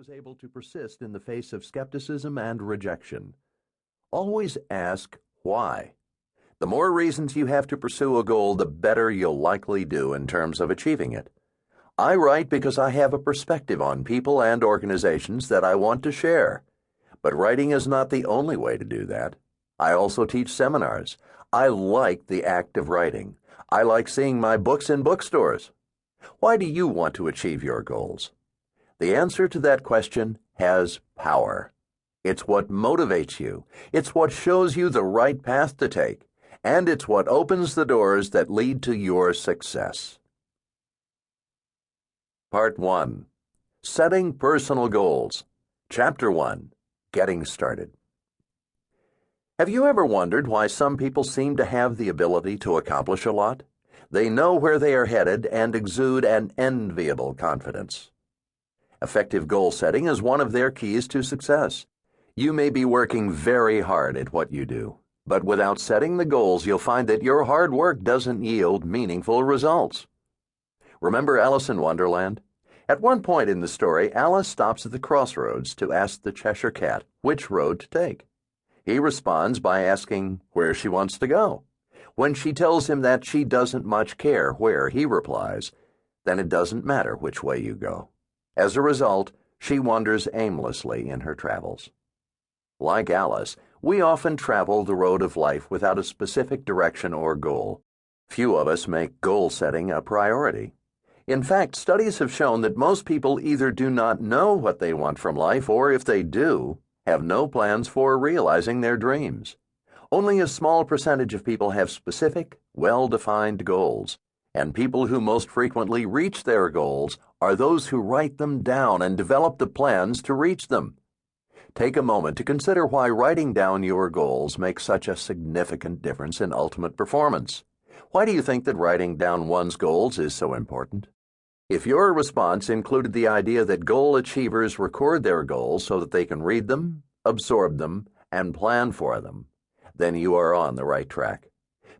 was able to persist in the face of skepticism and rejection. Always ask why. The more reasons you have to pursue a goal, the better you'll likely do in terms of achieving it. I write because I have a perspective on people and organizations that I want to share. But writing is not the only way to do that. I also teach seminars. I like the act of writing. I like seeing my books in bookstores. Why do you want to achieve your goals? The answer to that question has power. It's what motivates you. It's what shows you the right path to take. And it's what opens the doors that lead to your success. Part 1. Setting Personal Goals. Chapter 1. Getting Started. Have you ever wondered why some people seem to have the ability to accomplish a lot? They know where they are headed and exude an enviable confidence. Effective goal setting is one of their keys to success. You may be working very hard at what you do, but without setting the goals, you'll find that your hard work doesn't yield meaningful results. Remember Alice in Wonderland? At one point in the story, Alice stops at the crossroads to ask the Cheshire Cat which road to take. He responds by asking where she wants to go. When she tells him that she doesn't much care where, he replies, "Then it doesn't matter which way you go." As a result, she wanders aimlessly in her travels. Like Alice, we often travel the road of life without a specific direction or goal. Few of us make goal setting a priority. In fact, studies have shown that most people either do not know what they want from life, or if they do, have no plans for realizing their dreams. Only a small percentage of people have specific, well-defined goals, and people who most frequently reach their goals are those who write them down and develop the plans to reach them. Take a moment to consider why writing down your goals makes such a significant difference in ultimate performance. Why do you think that writing down one's goals is so important? If your response included the idea that goal achievers record their goals so that they can read them, absorb them, and plan for them, then you are on the right track.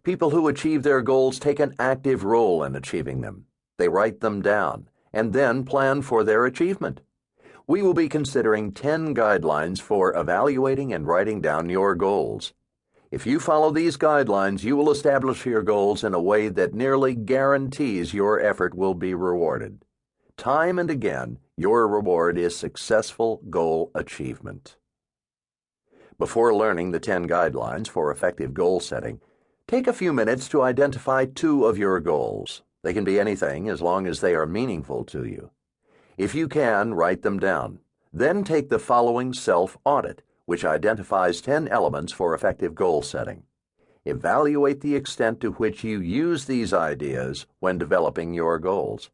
People who achieve their goals take an active role in achieving them. They write them down and then plan for their achievement. We will be considering 10 guidelines for evaluating and writing down your goals. If you follow these guidelines, you will establish your goals in a way that nearly guarantees your effort will be rewarded. Time and again, your reward is successful goal achievement. Before learning the 10 guidelines for effective goal setting, take a few minutes to identify 2 of your goals. They can be anything as long as they are meaningful to you. If you can, write them down. Then take the following self-audit, which identifies 10 elements for effective goal setting. Evaluate the extent to which you use these ideas when developing your goals.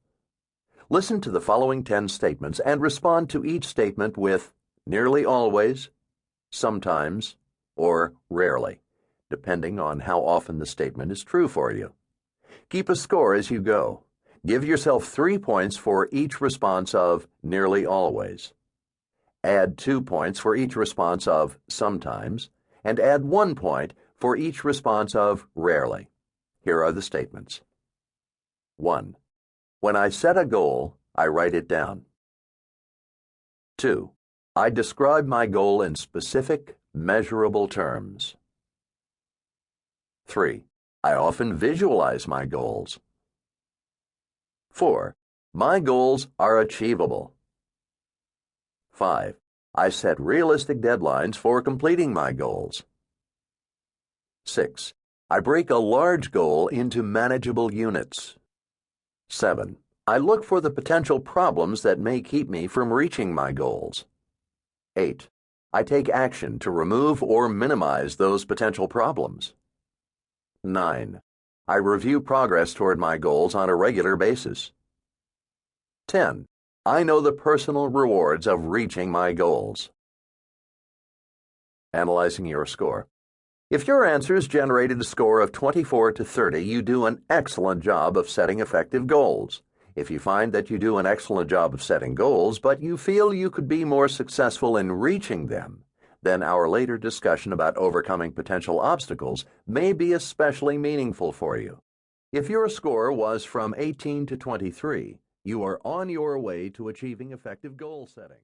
Listen to the following 10 statements and respond to each statement with nearly always, sometimes, or rarely, depending on how often the statement is true for you. Keep a score as you go. Give yourself 3 points for each response of nearly always. Add 2 points for each response of sometimes, and add 1 point for each response of rarely. Here are the statements. 1. When I set a goal, I write it down. 2. I describe my goal in specific, measurable terms. 3. I often visualize my goals. 4. My goals are achievable. 5. I set realistic deadlines for completing my goals. 6. I break a large goal into manageable units. 7. I look for the potential problems that may keep me from reaching my goals. 8. I take action to remove or minimize those potential problems. 9. I review progress toward my goals on a regular basis. 10. I know the personal rewards of reaching my goals. Analyzing your score. If your answers generated a score of 24 to 30, you do an excellent job of setting effective goals. If you find that you do an excellent job of setting goals, but you feel you could be more successful in reaching them, then our later discussion about overcoming potential obstacles may be especially meaningful for you. If your score was from 18 to 23, you are on your way to achieving effective goal setting.